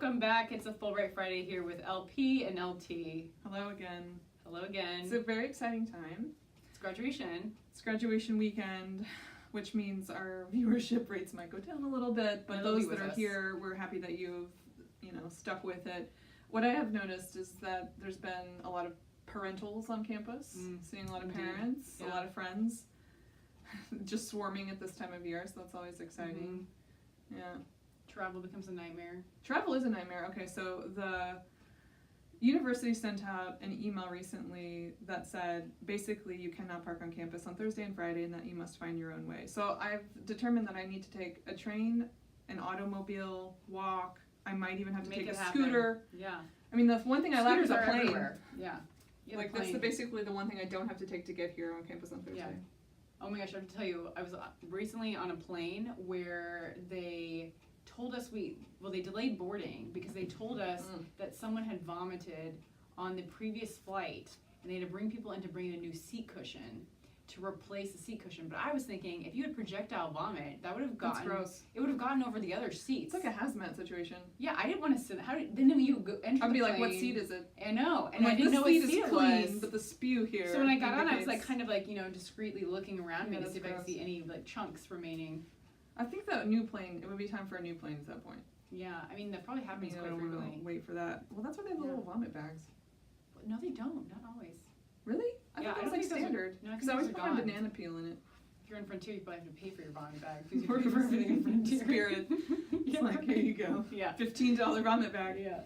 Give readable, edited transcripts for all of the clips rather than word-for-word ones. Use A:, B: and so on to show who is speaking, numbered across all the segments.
A: Welcome back. It's a Fulbright Friday here with LP and LT.
B: Hello again.
A: Hello again.
B: It's a very exciting time.
A: It's graduation.
B: It's graduation weekend, which means our viewership rates might go down a little bit, but
A: It'll
B: those
A: be
B: that
A: with
B: are
A: us.
B: here, we're happy that you've, stuck with it. What I have noticed is that there's been a lot of parentals on campus, seeing a lot of
A: Indeed.
B: parents,
A: Yeah.
B: a lot of friends, just swarming at this time of year, so that's always exciting. Yeah.
A: Travel becomes a nightmare.
B: Travel is a nightmare. Okay, so the university sent out an email recently that said basically you cannot park on campus on Thursday and Friday and that you must find your own way. So I've determined that I need to take a train, an automobile, walk. I might even have to
A: Make
B: take
A: it
B: a
A: happen.
B: scooter.
A: Yeah.
B: I mean, the one thing I lack is
A: Scooters
B: a
A: are
B: plane.
A: everywhere. Yeah. You have a
B: Like that's
A: plane.
B: basically the one thing I don't have to take to get here on campus on Thursday.
A: Yeah. Oh my gosh, I have to tell you, I was recently on a plane where they told us they delayed boarding because they told us that someone had vomited on the previous flight and they had to bring people in to bring in a new seat cushion to replace the seat cushion. But I was thinking, if you had projectile vomit, that would have
B: That's
A: gotten
B: gross.
A: It would have gotten over the other seats.
B: It's like a hazmat situation.
A: Yeah, I didn't want to sit. Then when you enter
B: I'd
A: the
B: be
A: plane,
B: like, what seat is it?
A: I know, and
B: I'm
A: I
B: like,
A: didn't know
B: this
A: what
B: seat
A: seat
B: is
A: it
B: clean,
A: was.
B: but the spew here.
A: So when I got on, I was
B: indicates-
A: like discreetly looking around me
B: Yeah,
A: to see if I
B: that's
A: could see any like chunks remaining.
B: I think that new plane, it would be time for a new plane at that point.
A: Yeah, I mean that probably happens
B: I
A: quite
B: don't want
A: frequently.
B: to wait for that. Well, that's why they have the
A: Yeah.
B: little vomit bags.
A: But no, they don't. Not always.
B: Really? I
A: Yeah,
B: thought
A: I
B: that
A: don't
B: was like
A: think those are-
B: standard.
A: no, I think
B: Because I always
A: those
B: put
A: are
B: my
A: gone.
B: banana peel in it.
A: If you're in Frontier, you probably have to pay for your vomit bag because you pay for everything in Frontier.
B: Spirit. It's like, here you go.
A: Yeah.
B: $15 vomit bag.
A: Yeah.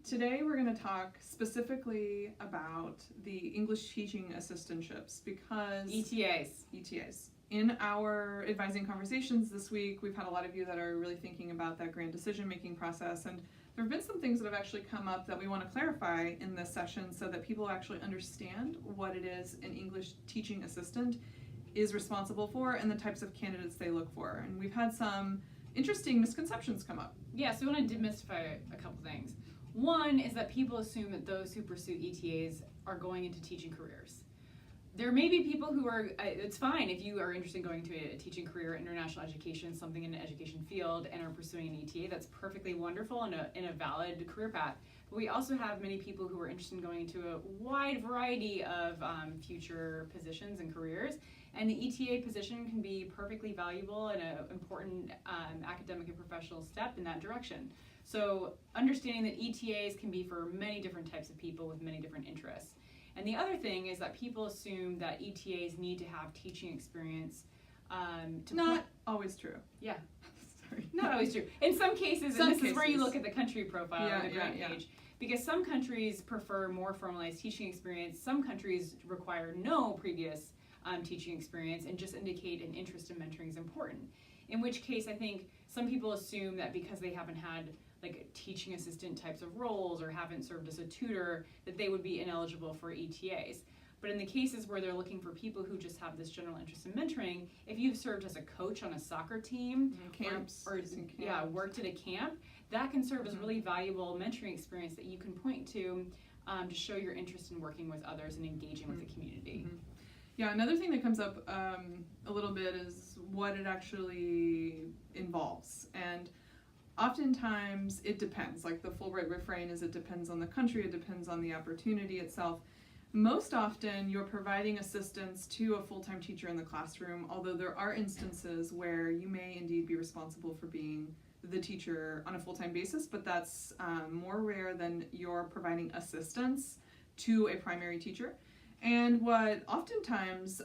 B: Today we're going to talk specifically about the English teaching assistantships because ETAs. In our advising conversations this week, we've had a lot of you that are really thinking about that grand decision-making process, and there have been some things that have actually come up that we want to clarify in this session so that people actually understand what it is an English teaching assistant is responsible for and the types of candidates they look for. And we've had some interesting misconceptions come up.
A: Yeah, so we want to demystify a couple things. One is that people assume that those who pursue ETAs are going into teaching careers. There may be people who are, it's fine if you are interested in going to a teaching career, international education, something in an education field, and are pursuing an ETA. That's perfectly wonderful and a valid career path. But we also have many people who are interested in going into a wide variety of future positions and careers. And the ETA position can be perfectly valuable and an important academic and professional step in that direction. So understanding that ETAs can be for many different types of people with many different interests. And the other thing is that people assume that ETAs need to have teaching experience.
B: Not always true.
A: Yeah.
B: Sorry.
A: Not always true. In some cases,
B: Some
A: and this is where you
B: cases.
A: look at the country profile or the grant
B: yeah.
A: page, because some countries prefer more formalized teaching experience. Some countries require no previous teaching experience and just indicate an interest in mentoring is important. In which case, I think some people assume that because they haven't had like teaching assistant types of roles or haven't served as a tutor, that they would be ineligible for ETAs. But in the cases where they're looking for people who just have this general interest in mentoring, if you've served as a coach on a soccer team,
B: Camps.
A: worked at a camp, that can serve as really valuable mentoring experience that you can point to show your interest in working with others and engaging with the community.
B: Yeah, another thing that comes up a little bit is what it actually involves. And oftentimes it depends. Like the Fulbright refrain is it depends on the country, it depends on the opportunity itself. Most often you're providing assistance to a full-time teacher in the classroom, although there are instances where you may indeed be responsible for being the teacher on a full-time basis, but that's more rare than you're providing assistance to a primary teacher. And what oftentimes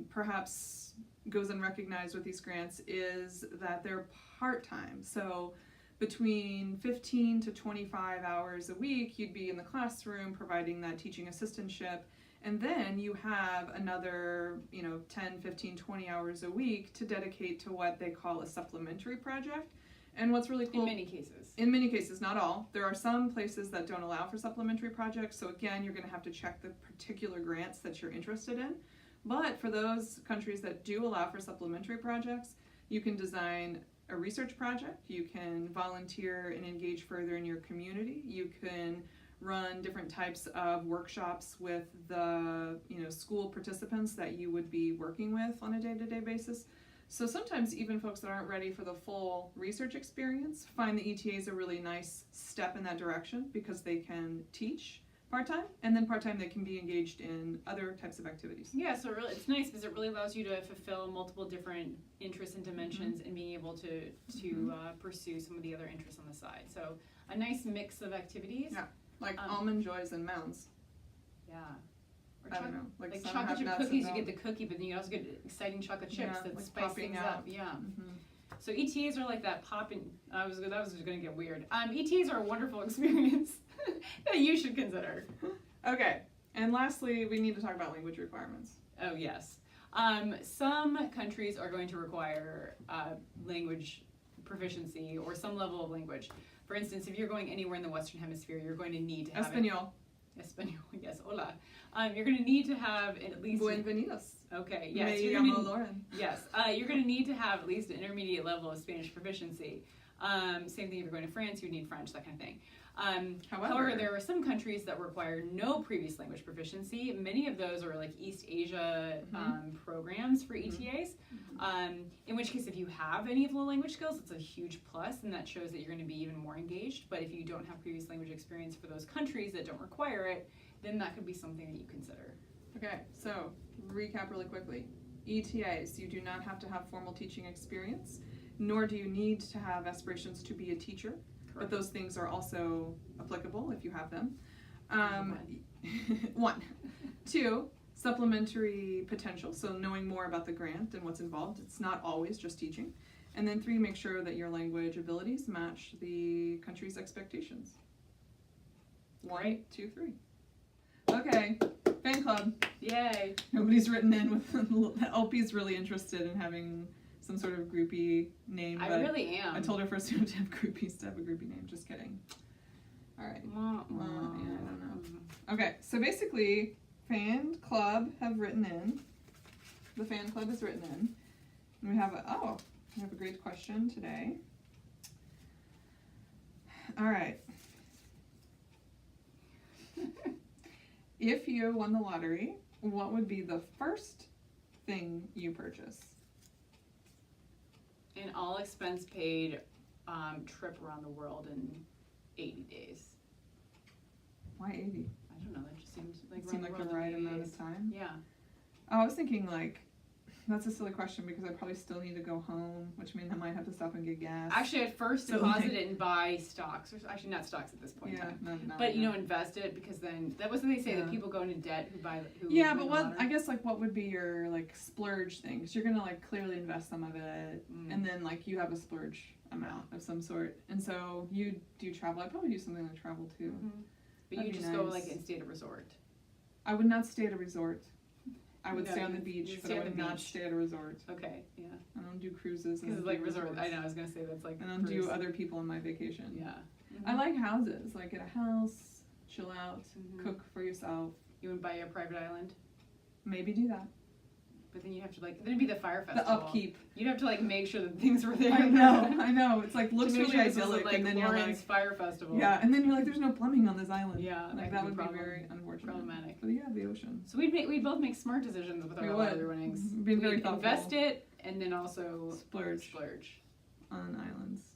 B: perhaps goes unrecognized with these grants is that they're part-time. So between 15 to 25 hours a week, you'd be in the classroom providing that teaching assistantship. And then you have another, 10, 15, 20 hours a week to dedicate to what they call a supplementary project. And what's really cool...
A: In many cases.
B: In many cases, not all. There are some places that don't allow for supplementary projects. So again, you're going to have to check the particular grants that you're interested in. But for those countries that do allow for supplementary projects, you can design a research project, you can volunteer and engage further in your community, you can run different types of workshops with the school participants that you would be working with on a day-to-day basis. So sometimes even folks that aren't ready for the full research experience find the ETAs a really nice step in that direction because they can teach part-time, and then part-time they can be engaged in other types of activities.
A: Yeah, so really, it's nice because it really allows you to fulfill multiple different interests and dimensions and being able to pursue some of the other interests on the side. So a nice mix of activities.
B: Yeah, like almond joys and mounds.
A: Yeah. Or
B: I don't know, like some
A: chocolate
B: have
A: chip
B: nuts
A: cookies,
B: and
A: you get the cookie, but then you also get exciting chocolate chips
B: Yeah,
A: that
B: like
A: spice
B: popping
A: things
B: out.
A: up. Yeah.
B: Mm-hmm.
A: So ETAs are like that popping. That was just going to get weird. ETAs are a wonderful experience that you should consider.
B: Okay, and lastly, we need to talk about language requirements.
A: Oh yes. Some countries are going to require language proficiency or some level of language. For instance, if you're going anywhere in the Western Hemisphere, you're going to need to have
B: Espanol.
A: Espanol, yes, hola. You're going to need to have at least.
B: Buenvenidos.
A: Okay, yes.
B: Me
A: You're
B: llamo
A: gonna,
B: Lauren.
A: yes, you're going to need to have at least an intermediate level of Spanish proficiency. Same thing if you're going to France, you would need French, that kind of thing. However, there are some countries that require no previous language proficiency. Many of those are like East Asia programs for ETAs, in which case if you have any of the language skills, it's a huge plus, and that shows that you're going to be even more engaged. But if you don't have previous language experience for those countries that don't require it, then that could be something that you consider.
B: Okay, so recap really quickly. ETAs, you do not have to have formal teaching experience, nor do you need to have aspirations to be a teacher. But those things are also applicable if you have them. 1. 2, supplementary potential, so knowing more about the grant and what's involved. It's not always just teaching. And then 3, make sure that your language abilities match the country's expectations. 1, 2, 3. Okay, fan club.
A: Yay.
B: Nobody's written in with LP's really interested in having some sort of groupie name.
A: I
B: but
A: really am.
B: I told her first to have groupies to have a groupie name. Just kidding. All right. Yeah, I don't know. Okay, so basically, fan club have written in. The fan club has written in. And we have a great question today. All right. If you won the lottery, what would be the first thing you purchase?
A: An all expense paid trip around the world in 80 days.
B: Why 80?
A: I don't know, that just seemed like,
B: It seemed like the right amount of time.
A: Yeah.
B: Oh, I was thinking like, that's a silly question because I probably still need to go home, which means I might have to stop and get gas.
A: Actually, I'd first deposit it and buy stocks. Or actually, not stocks at this point in time.
B: No,
A: but, invest it because then, that was what they say, that people go into debt who buy
B: Yeah, but I guess like what would be your like splurge things? You're going to like clearly invest some of it and then like you have a splurge amount of some sort. And so you do travel. I'd probably do something like travel too.
A: But you just go like and stay at a resort.
B: I would not stay at a resort. I would
A: No,
B: stay on the beach, but I would not stay at a resort.
A: Okay, yeah.
B: I don't do cruises.
A: Because it's like resort. I know, I was going to say that's like.
B: I don't do other people on my vacation.
A: Yeah.
B: I like houses. Like get a house, chill out, cook for yourself.
A: You would buy a private island?
B: Maybe do that.
A: But then you have to like, then it'd be the fire festival.
B: The upkeep.
A: You'd have to like make sure that things were there.
B: I know. It's like looks really idyllic,
A: like
B: and then
A: Lawrence
B: you're like
A: fire festival.
B: Yeah, and then you're like, there's no plumbing on this island.
A: Yeah,
B: like that would be very unfortunate.
A: Problematic.
B: But yeah, the ocean.
A: So we'd both make smart decisions with our lottery winnings.
B: Being very
A: we'd
B: thoughtful.
A: invest it and then also
B: Splurge
A: splurge
B: on islands.